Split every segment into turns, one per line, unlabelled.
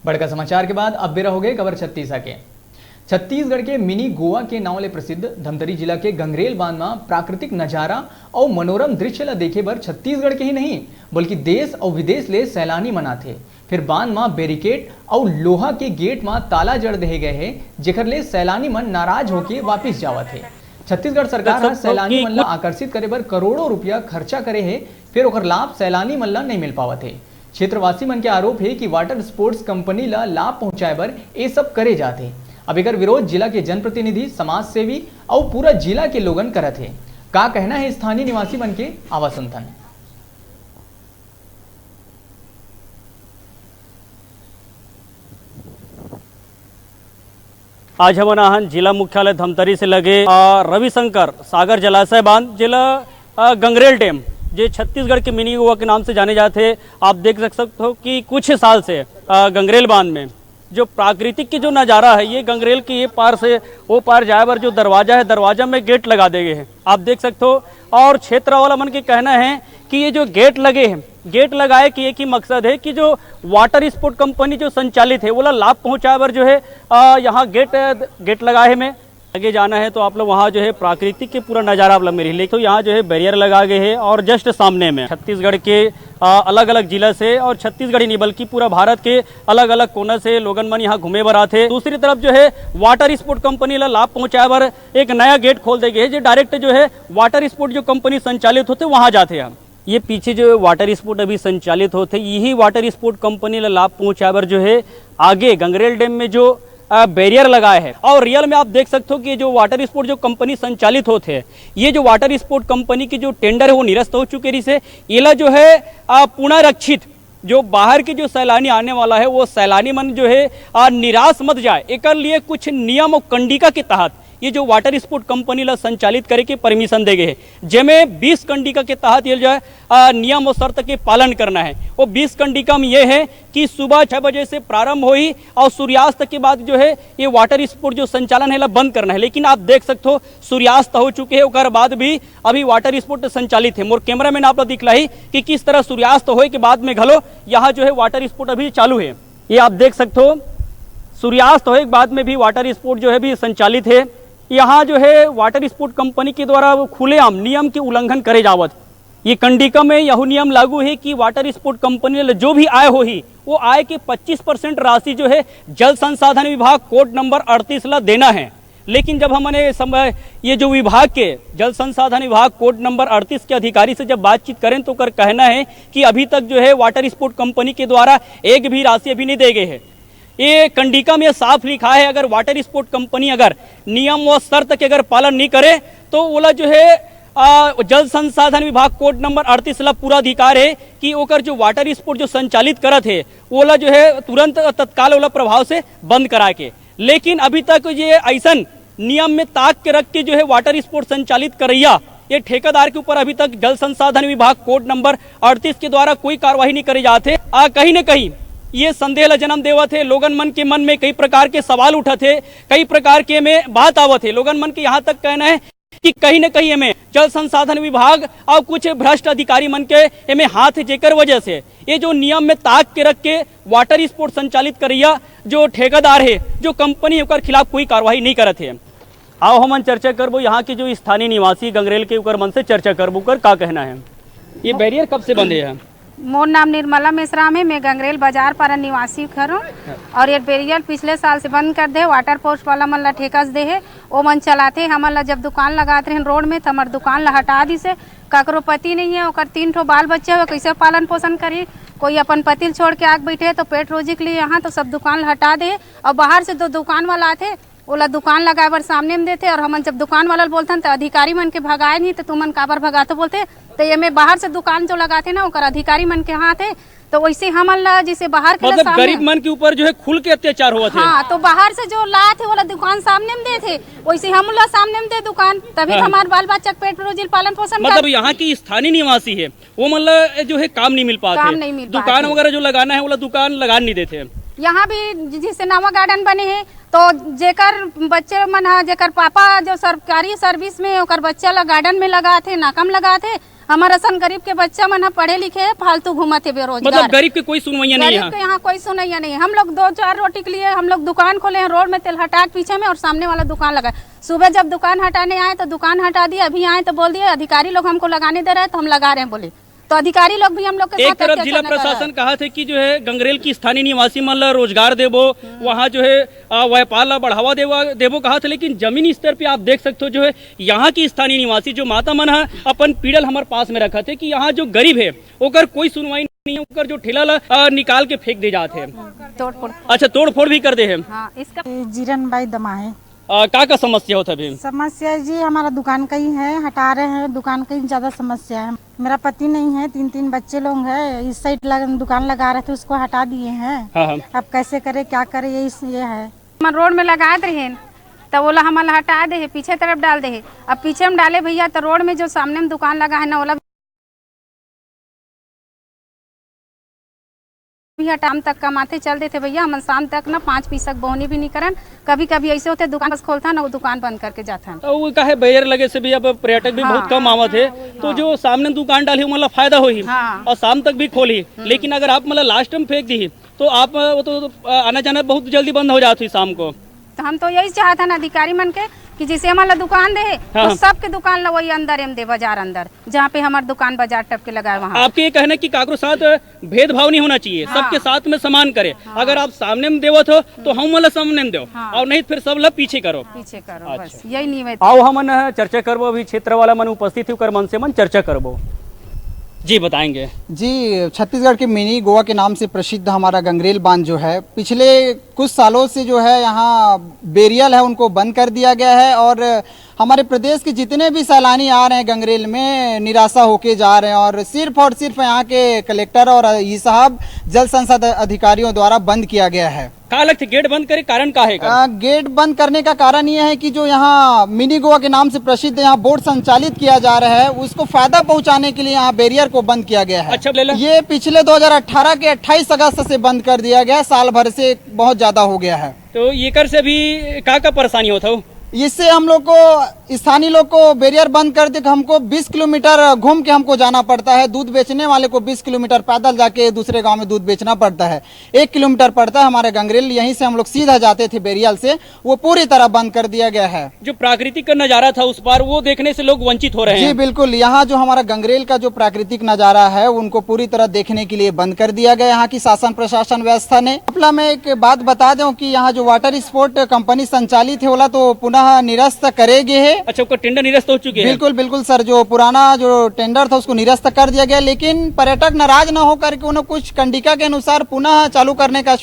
बड़का समाचार के बाद अब बेरा हो गए खबर छत्तीसगढ़ के। छत्तीसगढ़ के मिनी गोवा के नाव ले प्रसिद्ध धमतरी जिला के गंगरेल बांध में प्राकृतिक नजारा और मनोरम दृश्य ला देखे बर छत्तीसगढ़ के ही नहीं बल्कि देश और विदेश ले सैलानी मनाथे। फिर बांध में बैरिकेड और लोहा के गेट में ताला जड़ दे गए है, जेकर ले सैलानी मन नाराज होके वापिस जावत है। छत्तीसगढ़ सरकार सैलानी मन ला आकर्षित करे बर करोड़ों रुपया खर्चा करे है, फिर ओकर लाभ सैलानी मन ला नहीं मिल पावत है। क्षेत्रवासी मन के आरोप है कि वाटर स्पोर्ट्स कंपनी ला लाभ पहुंचाए बर ये सब करे जाते। अब एकर विरोध जिला के जनप्रतिनिधि, समाज सेवी और पूरा जिला के लोगन करत है। का कहना है स्थानीय निवासी मन के आवास संतन।
आज हम जिला मुख्यालय धमतरी से लगे रविशंकर सागर जलाशय बांध जिला गंगरेल डैम जो छत्तीसगढ़ के मिनी गोवा के नाम से जाने जाते हैं। आप देख सकते हो कि कुछ साल से गंगरेल बांध में जो प्राकृतिक की जो नज़ारा है, ये गंगरेल के ये पार से वो पार जाए पर जो दरवाजा है, दरवाजा में गेट लगा दे गए हैं, आप देख सकते हो। और क्षेत्र वाला मन के कहना है कि ये जो गेट लगे हैं, गेट लगाए कि एक ही मकसद है कि जो वाटर स्पोर्ट कंपनी जो संचालित है वो लाभ पहुँचाए पर जो है यहाँ गेट लगाए में आगे जाना है। तो आप लोग वहाँ जो है प्राकृतिक के पूरा नज़ारा आप लोग मेरे लिए तो यहाँ जो है बैरियर लगा गए हैं और जस्ट सामने में छत्तीसगढ़ के अलग अलग जिला से और छत्तीसगढ़ ही नहीं बल्कि पूरा भारत के अलग अलग कोना से लोगन मन यहाँ घूमे बर आते। दूसरी तरफ जो है वाटर स्पोर्ट कंपनी ला लाभ पहुँचाए बर एक नया गेट खोल दे गए जो डायरेक्ट जो है वाटर स्पोर्ट जो कंपनी संचालित होते वहाँ जाते हैं। ये पीछे जो वाटर स्पोर्ट अभी संचालित होते यही वाटर स्पोर्ट कंपनी ला लाभ पहुँचाए बर जो है आगे गंगरेल डैम में जो बैरियर लगाए हैं। और रियल में आप देख सकते हो कि जो वाटर स्पोर्ट जो कंपनी संचालित होते हैं, ये जो वाटर स्पोर्ट कंपनी की जो टेंडर है वो निरस्त हो चुके रही से इला जो है पुनरीक्षित जो बाहर के जो सैलानी आने वाला है वो सैलानी मन जो है निराश मत जाए, एक लिए कुछ नियम और कंडिका के तहत ये जो वाटर स्पोर्ट कंपनी ला संचालित करे के परमिशन दे गए हैं, जिसमें 20 कंडिका के तहत ये जो है नियम और शर्त के पालन करना है। वो 20 कंडिका में ये है कि सुबह 6 बजे से प्रारंभ हुई और सूर्यास्त के बाद जो है ये वाटर स्पोर्ट जो संचालन है ला बंद करना है। लेकिन आप देख सकते हो सूर्यास्त हो चुके हैं, उसके बाद भी अभी वाटर स्पोर्ट संचालित है। मोर कैमरा मैन आप लोग दिखला ही कि किस तरह सूर्यास्त हो के बाद में घलो यहाँ जो है वाटर स्पोर्ट अभी चालू है। ये आप देख सकते हो सूर्यास्त हो के बाद में भी वाटर स्पोर्ट जो है भी संचालित है। यहाँ जो है वाटर स्पोर्ट कंपनी के द्वारा वो खुलेआम नियम के उल्लंघन करे जावत। ये कंडिका में यह नियम लागू है कि वाटर स्पोर्ट कंपनी जो भी आय हो ही वो आय के 25% राशि जो है जल संसाधन विभाग कोड नंबर 38 ला देना है। लेकिन जब हमने समय ये जो विभाग के जल संसाधन विभाग कोड नंबर 38 के अधिकारी से जब बातचीत करें तो कर कहना है कि अभी तक जो है वाटर स्पोर्ट कंपनी के द्वारा एक भी राशि अभी नहीं दे गए है। ये कंडिका में साफ लिखा है अगर वाटर स्पोर्ट कंपनी अगर नियम व शर्त के अगर पालन नहीं करे तो ओला जो है जल संसाधन विभाग कोड नंबर 38 ला पूरा अधिकार है कि ओकर जो वाटर स्पोर्ट जो संचालित करत है ओला जो है तुरंत तत्काल ओला प्रभाव से बंद करा के। लेकिन अभी तक ये ऐसा नियम में ताक के रख के जो है वाटर स्पोर्ट संचालित करैया ये ठेकेदार के ऊपर अभी तक जल संसाधन विभाग कोड नंबर 38 के द्वारा कोई कार्रवाई नहीं करे जाते। कहीं न कहीं ये संदेह ला जन्म देवत है। लोगन मन के मन में कई प्रकार के सवाल उठत है, कई प्रकार के में बात आवत है। लोगन मन के यहाँ तक कहना है कि कहीं न कहीं में जल संसाधन विभाग और कुछ भ्रष्ट अधिकारी मन के में हाथ है, जेकर वजह से ये जो नियम में ताक के रख के वाटर स्पोर्ट संचालित करैया जो ठेकेदार है जो कंपनी है उनके खिलाफ कोई कार्रवाई नहीं करत है। आओ हम चर्चा करबो यहाँ के जो स्थानीय निवासी गंगरेल के ऊपर मन से चर्चा करबो कर का कहना है। ये बैरियर कब से बंद है?
मोर नाम निर्मला मेश्राम है, मैं गंगरेल बाजार पर निवासी हूँ। और ये बैरियर पिछले साल से बंद कर दे, वाटर पोस्ट वाला मन ला ठेका दे है, वो मन चलाते हमन ला जब दुकान लगाते हैं रोड में तो हमार दुकान ला हटा दी से। ककरो पति नहीं है, और 3 ठो बाल बच्चे हो, कैसे पालन पोषण करी? कोई अपन पति छोड़ के आग बैठे तो पेट रोजी के लिए यहाँ तो सब दुकान हटा दे। और बाहर से 2 दुकान वाला आते ओला दुकान लगाए बर सामने में देते। और हमन जब दुकान वाला बोलते तो अधिकारी मन के भगाए नहीं तो तुमन काबर भगाते बोलते। तो ये में बाहर से दुकान जो लगाते ना ओकर अधिकारी मन के हाथ है, तो वैसे हमन ला जैसे बाहर के
मतलब गरीब मन के ऊपर जो है खुल के अत्याचार हुआ था।
हाँ, तो बाहर से जो लाए थे वाला दुकान सामने में दे थे, वैसे हम ला सामने में दे दुकान, तभी हमारे बाल बच्चा पेट रोजी पालन पोषण।
मतलब यहाँ की स्थानीय निवासी है वो मतलब जो है काम नहीं मिल पाते, दुकान वगैरह जो लगाना है वो दुकान लगा नहीं देते।
यहाँ भी जिससे नवा गार्डन बने हैं तो जेकर बच्चे मन जेकर पापा जो सरकारी सर्विस में ओकर बच्चा ला गार्डन में लगा थे, नाकम लगा थे, हमारा सन गरीब के बच्चा मन पढ़े लिखे है, फालतू घूमते बेरोजगार।
मतलब गरीब के कोई सुनवाइया नहीं
गरीब के यहाँ कोई सुनैया नहीं। हम लोग 2-4 रोटी के लिए हम लोग दुकान खोले हैं रोड में, तेलहटा के पीछे में, और सामने वाला दुकान लगा। सुबह जब दुकान हटाने आए तो दुकान हटा दिए, अभी आए तो बोल दिए अधिकारी लोग हमको लगाने दे रहे हैं तो हम लगा रहे हैं बोले। तो अधिकारी लोग भी हम लोग के
एक
साथ
तरफ जिला प्रशासन कहा थे कि जो है गंगरेल की स्थानीय निवासी मन ला रोजगार देबो, वहाँ जो है व्यापार ला बढ़ावा देबो कहा था, लेकिन जमीनी स्तर पे आप देख सकते हो जो है यहाँ की स्थानीय निवासी जो माता मन है अपन पीड़ल हमारे पास में रखा थे कि यहाँ जो गरीब है ओकर कोई सुनवाई नहीं है, ओकर जो ठेला ला निकाल के फेंक दे जाते हैं,
तोड़फोड़।
अच्छा तोड़फोड़ भी कर दे है।
हाँ, इसका
जीरन बाई दमा है।
का समस्या होता है?
समस्या जी हमारा दुकान का ही है, हटा रहे हैं दुकान का ही ज्यादा समस्या है। मेरा पति नहीं है, 3 बच्चे लोग हैं, इस साइड दुकान लगा रहे थे उसको हटा दिए हैं।
हाँ।
अब कैसे करे क्या करे ये है।
हम रोड में लगा दे तो बोला हमारा हटा दे, पीछे तरफ डाल दे। अब पीछे में डाले भैया तो रोड में जो सामने में दुकान लगा है ना वाला शाम तक कमाते चल देते भैया। हम शाम तक ना 5 पैसा बोनी भी नहीं करन। कभी कभी ऐसे होते दुकान बस खोलता ना वो दुकान बंद करके जाता।
तो वो कहे बैर लगे से भी अब पर्यटक भी बहुत कम आवत है, तो जो सामने दुकान डाली मतलब फायदा होही और शाम तक भी खोली। लेकिन अगर आप मतलब लास्ट टाइम फेंक दी तो आप वो तो आना जाना बहुत जल्दी बंद हो जाती शाम को।
तो हम तो यही चाहता ना अधिकारी मन के कि जैसे हमारा दुकान दे तो सबके दुकान ला वही अंदर एम दे, बाजार अंदर जहाँ पे हमारे दुकान बाजार टप के लगाए वहाँ।
आपके ये कहना कि काकरो साथ भेदभाव नहीं होना चाहिए, सबके साथ में समान करे। अगर आप सामने में देवत हो तो हम वाला सामने में दो, और नहीं फिर सब लोग पीछे करो।
बस यही निवेदन।
आओ हम चर्चा करबो, अभी क्षेत्र वाला मन उपस्थित होकर मन से मन चर्चा करबो। जी बताएंगे
जी। छत्तीसगढ़ के मिनी गोवा के नाम से प्रसिद्ध हमारा गंगरेल बांध जो है पिछले कुछ सालों से जो है यहाँ बेरियल है उनको बंद कर दिया गया है, और हमारे प्रदेश के जितने भी सैलानी आ रहे हैं गंगरेल में निराशा होके जा रहे हैं, और सिर्फ यहाँ के कलेक्टर और ई साहब जल संसाधन अधिकारियों द्वारा बंद किया गया है।
का लगता गेट बंद करे कारण का है?
गेट बंद करने का कारण यह है कि जो यहाँ मिनी गोवा के नाम से प्रसिद्ध यहाँ बोट संचालित किया जा रहा है उसको फायदा पहुंचाने के लिए यहाँ बैरियर को बंद किया गया है।
अच्छा,
ये पिछले 2018 के 28 अगस्त से बंद कर दिया गया, साल भर से बहुत ज्यादा हो गया है।
तो ये कर से भी का परेशानी होता हो?
इससे हम लोग को स्थानीय लोग को बैरियर बंद कर दे, हमको 20 किलोमीटर घूम के हमको जाना पड़ता है। दूध बेचने वाले को 20 किलोमीटर पैदल जाके दूसरे गांव में दूध बेचना पड़ता है। 1 किलोमीटर पड़ता है हमारे गंगरेल, यहीं से हम लोग सीधा जाते थे बैरियल से, वो पूरी तरह बंद कर दिया गया है।
जो प्राकृतिक का नजारा था उस पार वो देखने से लोग वंचित हो रहे हैं।
जी बिल्कुल, यहाँ जो हमारा गंगरेल का जो प्राकृतिक नजारा है उनको पूरी तरह देखने के लिए बंद कर दिया गया यहाँ की शासन प्रशासन व्यवस्था ने। अपना मैं एक बात बता दूं कि यहाँ जो वाटर स्पोर्ट कंपनी संचालित है वाला तो पुनः निरस्त करेंगे है।
अच्छा, उसका टेंडर निरस्त हो चुके हैं?
बिल्कुल सर, जो पुराना जो टेंडर था उसको निरस्त कर दिया गया, लेकिन पर्यटक नाराज न होकर के उन्हें कुछ कंडिका के अनुसार पुनः चालू करने का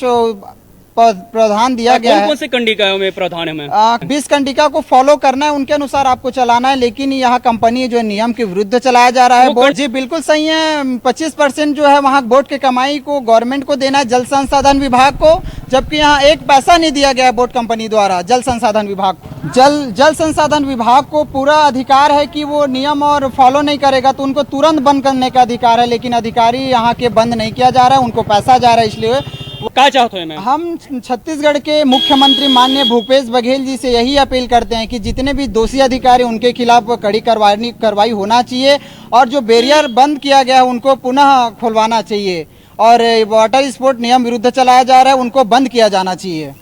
प्रावधान दिया गया है।
कौन से कंडिका में प्रावधान है?
20 कंडिका को फॉलो करना है, उनके अनुसार आपको चलाना है, लेकिन यहाँ कंपनी जो नियम के विरुद्ध चलाया जा रहा है। बोर्ड जी बिल्कुल सही है। 25% जो है वहाँ बोर्ड के कमाई को गवर्नमेंट को देना है, जल संसाधन विभाग को, जबकि यहाँ 1 पैसा नहीं दिया गया बोर्ड कंपनी द्वारा जल संसाधन विभाग को। जल संसाधन विभाग को पूरा अधिकार है कि वो नियम और फॉलो नहीं करेगा तो उनको तुरंत बंद करने का अधिकार है, लेकिन अधिकारी यहाँ के बंद नहीं किया जा रहा है, उनको पैसा जा रहा है। इसलिए
क्या चाहते हैं?
हम छत्तीसगढ़ के मुख्यमंत्री माननीय भूपेश बघेल जी से यही अपील करते हैं कि जितने भी दोषी अधिकारी उनके खिलाफ कड़ी कार्रवाई होना चाहिए, और जो बैरियर बंद किया गया है उनको पुनः खुलवाना चाहिए, और वाटर स्पोर्ट नियम विरुद्ध चलाया जा रहा है उनको बंद किया जाना चाहिए।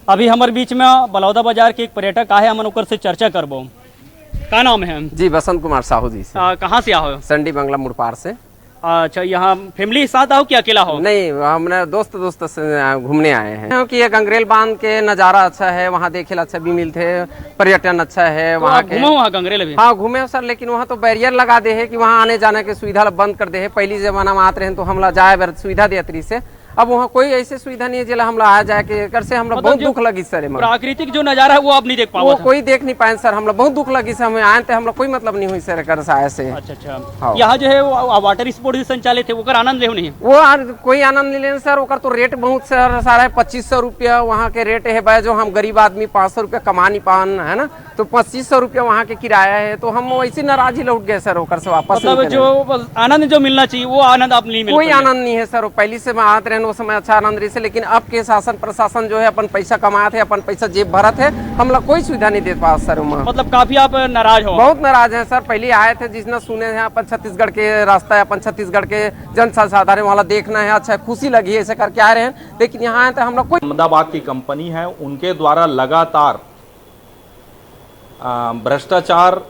अभी हमारे बीच में बलौदा बाजार के एक पर्यटक आए, हम ओकर से चर्चा करबो। का नाम है?
जी बसंत कुमार साहू जी से।
कहाँ से आओ?
संडी बंगला मुड़पार से।
अच्छा, यहाँ फैमिली के साथ आओ कि अकेला हो?
नहीं, हमने दोस्त से घूमने आए हैं, क्योंकि ये गंगरेल बांध के नज़ारा अच्छा है, वहाँ देखे अच्छा भी मिलते हैं, पर्यटन अच्छा है
तो
वहाँ के।
घूमो वहाँ गंगरेल अभी?
हाँ घूमे सर, लेकिन वहाँ तो बैरियर लगा दे है कि वहाँ आने जाने की सुविधा बंद कर दे है। पहली जमाना में आते रहे तो हमला जाए सुविधा देती से, अब वहाँ कोई ऐसी सुविधा नहीं है जिला हमला आ जाए के कर से हमला बहुत दुख लगी सर।
प्राकृतिक जो नजारा है वो आप नहीं देख पाओ?
वो कोई देख नहीं पाए सर, हमला बहुत दुख लगी सर। हमें आए थे, हमला कोई मतलब नहीं हुई सर कर से।
अच्छा, यहाँ जो है वाटर स्पोर्ट संचालित है, वो आनंद ले नहीं?
वो कोई आनंद नहीं लेने सर, ओकर तो रेट बहुत सर सारा है। 2500 रुपया वहाँ के रेट है, जो हम गरीब आदमी 500 रुपया कमा नहीं पान है ना, तो 2500 रुपया वहाँ के किराया है, तो हम वैसे नाराज ही लौट गए सर ओकर से वापस।
मतलब जो आनंद जो मिलना चाहिए वो आनंद आप नहीं मिल?
कोई आनंद नहीं है सर, पहले से आते रहे वो समय अच्छा आनंद रही से, लेकिन अब के शासन प्रशासन जो है अपन पैसा कमाए थे, अपन पैसा जेब भरा थे, हम लोग कोई सुविधा नहीं दे पा सर।
मतलब काफी आप नाराज हो?
बहुत नाराज है सर। पहले आए थे जिसने सुने हैं अपन छत्तीसगढ़ के रास्ता है, अपन छत्तीसगढ़ के जन संसाधन वाला देखना है, अच्छा खुशी लगी है ऐसे करके आ रहे हैं, लेकिन यहाँ आए तो हम लोग कोई।
अहमदाबाद की कंपनी है, उनके द्वारा लगातार भ्रष्टाचार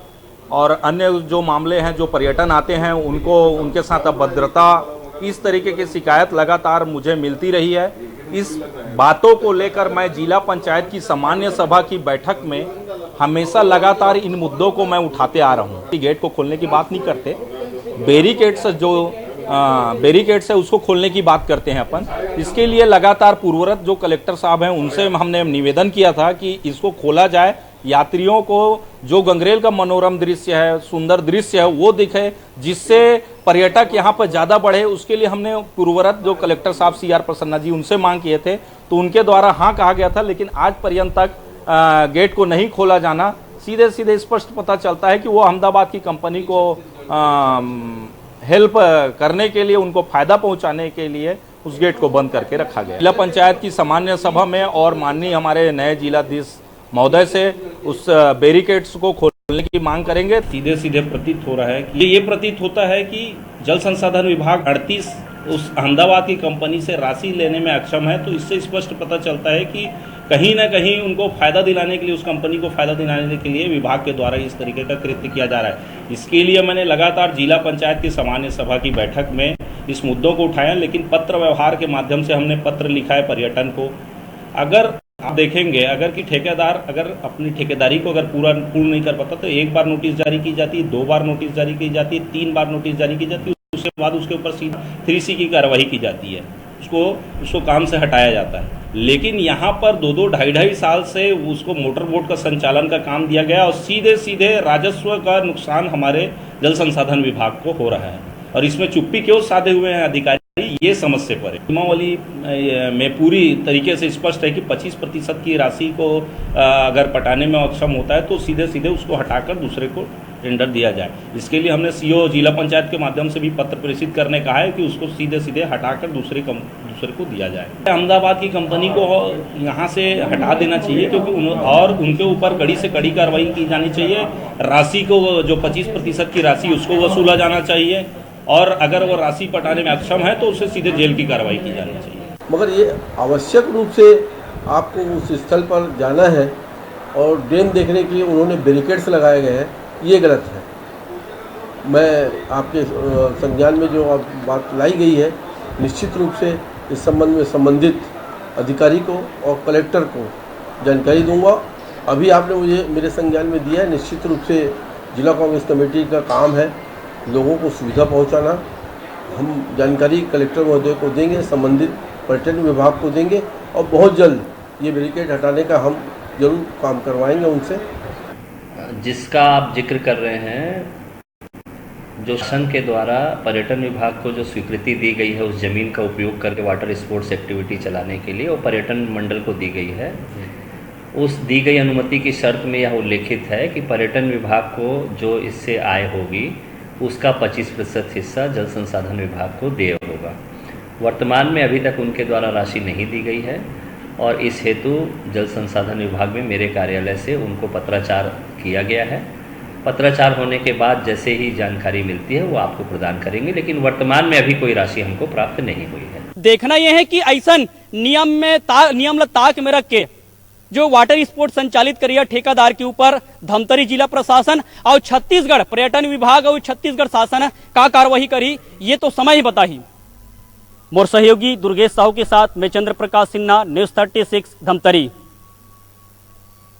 और अन्य जो मामले हैं, जो पर्यटन आते हैं उनको उनके साथ अभद्रता, इस तरीके की शिकायत लगातार मुझे मिलती रही है। इस बातों को लेकर मैं जिला पंचायत की सामान्य सभा की बैठक में हमेशा लगातार इन मुद्दों को मैं उठाते आ रहा हूँ। गेट को खोलने की बात नहीं करते, बैरिकेड्स जो बैरिकेड्स है उसको खोलने की बात करते हैं अपन। इसके लिए लगातार पूर्वरत जो कलेक्टर साहब हैं उनसे हमने निवेदन किया था कि इसको खोला जाए, यात्रियों को जो गंगरेल का मनोरम दृश्य है, सुंदर दृश्य है वो दिखे, जिससे पर्यटक यहाँ पर ज़्यादा बढ़े। उसके लिए हमने पूर्वरत जो कलेक्टर साहब CR प्रसन्ना जी उनसे मांग किए थे, तो उनके द्वारा हाँ कहा गया था, लेकिन आज पर्यंत तक गेट को नहीं खोला जाना सीधे सीधे स्पष्ट पता चलता है कि वो अहमदाबाद की कंपनी को हेल्प करने के लिए, उनको फायदा पहुंचाने के लिए उस गेट को बंद करके रखा गया। जिला पंचायत की सामान्य सभा में और माननीय हमारे नए जिलाधीश महोदय से उस बैरिकेड्स को खोलने की मांग करेंगे।
सीधे सीधे प्रतीत हो रहा है कि ये प्रतीत होता है कि जल संसाधन विभाग 38 उस अहमदाबाद की कंपनी से राशि लेने में अक्षम है। तो इससे स्पष्ट पता चलता है कि कहीं ना कहीं उनको फायदा दिलाने के लिए, उस कंपनी को फायदा दिलाने के लिए विभाग के द्वारा इस तरीके का कृत्य किया जा रहा है। इसके लिए मैंने लगातार जिला पंचायत की सामान्य सभा की बैठक में इस मुद्दों को उठाया, लेकिन पत्र व्यवहार के माध्यम से हमने पत्र लिखा है पर्यटन को। अगर आप देखेंगे, अगर कि ठेकेदार अगर अपनी ठेकेदारी को अगर पूर्ण नहीं कर पाता तो 1 बार नोटिस जारी की जाती है, 2 बार नोटिस जारी की जाती है, 3 बार नोटिस जारी की जाती है, उसके बाद उसके ऊपर 3C की कार्रवाई की जाती है, उसको काम से हटाया जाता है। लेकिन यहाँ पर 2-2, 2.5 साल से उसको मोटर बोट का संचालन का काम दिया गया और सीधे सीधे राजस्व का नुकसान हमारे जल संसाधन विभाग को हो रहा है। और इसमें चुप्पी क्यों साधे हुए हैं अधिकारी, ये समझ से परे। नियमावली में पूरी तरीके से स्पष्ट है कि 25% की राशि को अगर पटाने में अक्षम होता है तो सीधे सीधे उसको हटाकर दूसरे को टेंडर दिया जाए। इसके लिए हमने CO जिला पंचायत के माध्यम से भी पत्र प्रेषित करने कहा है कि उसको सीधे सीधे हटाकर दूसरे को दिया जाए। अहमदाबाद की कंपनी को यहाँ से हटा देना चाहिए, क्योंकि उनके ऊपर कड़ी से कड़ी कार्रवाई की जानी चाहिए। राशि को जो 25% की राशि उसको वसूला जाना चाहिए, और अगर वो राशि पटाने में अक्षम है तो उसे सीधे जेल की कार्रवाई की जानी चाहिए।
मगर ये आवश्यक रूप से आपको उस स्थल पर जाना है और डैम देखने के लिए उन्होंने बैरिकेड्स लगाए गए हैं, ये गलत है। मैं आपके संज्ञान में जो बात लाई गई है, निश्चित रूप से इस संबंध में संबंधित अधिकारी को और कलेक्टर को जानकारी दूंगा। अभी आपने मुझे मेरे संज्ञान में दिया है, निश्चित रूप से जिला कांग्रेस कमेटी का काम है लोगों को सुविधा पहुंचाना। हम जानकारी कलेक्टर महोदय को देंगे, संबंधित पर्यटन विभाग को देंगे और बहुत जल्द ये बैरिकेड हटाने का हम जरूर काम करवाएंगे उनसे।
जिसका आप जिक्र कर रहे हैं, जो संघ के द्वारा पर्यटन विभाग को जो स्वीकृति दी गई है उस ज़मीन का उपयोग करके वाटर स्पोर्ट्स एक्टिविटी चलाने के लिए, वो पर्यटन मंडल को दी गई है। उस दी गई अनुमति की शर्त में यह उल्लेखित है कि पर्यटन विभाग को जो इससे आय होगी उसका 25% हिस्सा जल संसाधन विभाग को देय होगा। वर्तमान में अभी तक उनके द्वारा राशि नहीं दी गई है और इस हेतु जल संसाधन विभाग में मेरे कार्यालय से उनको पत्राचार किया गया है। पत्राचार होने के बाद जैसे ही जानकारी मिलती है वो आपको प्रदान करेंगे, लेकिन वर्तमान में अभी कोई राशि हमको प्राप्त नहीं हुई है।
देखना यह है कि ऐसा नियम ताक में रख के जो वाटर स्पोर्ट संचालित करिए ठेकेदार के ऊपर धमतरी जिला प्रशासन और छत्तीसगढ़ पर्यटन विभाग और छत्तीसगढ़ शासन का कार्रवाई करी, ये तो समय ही बता ही। मोर सहयोगी दुर्गेश साहू के साथ मैं चंद्र प्रकाश सिन्हा, न्यूज़ 36 धमतरी।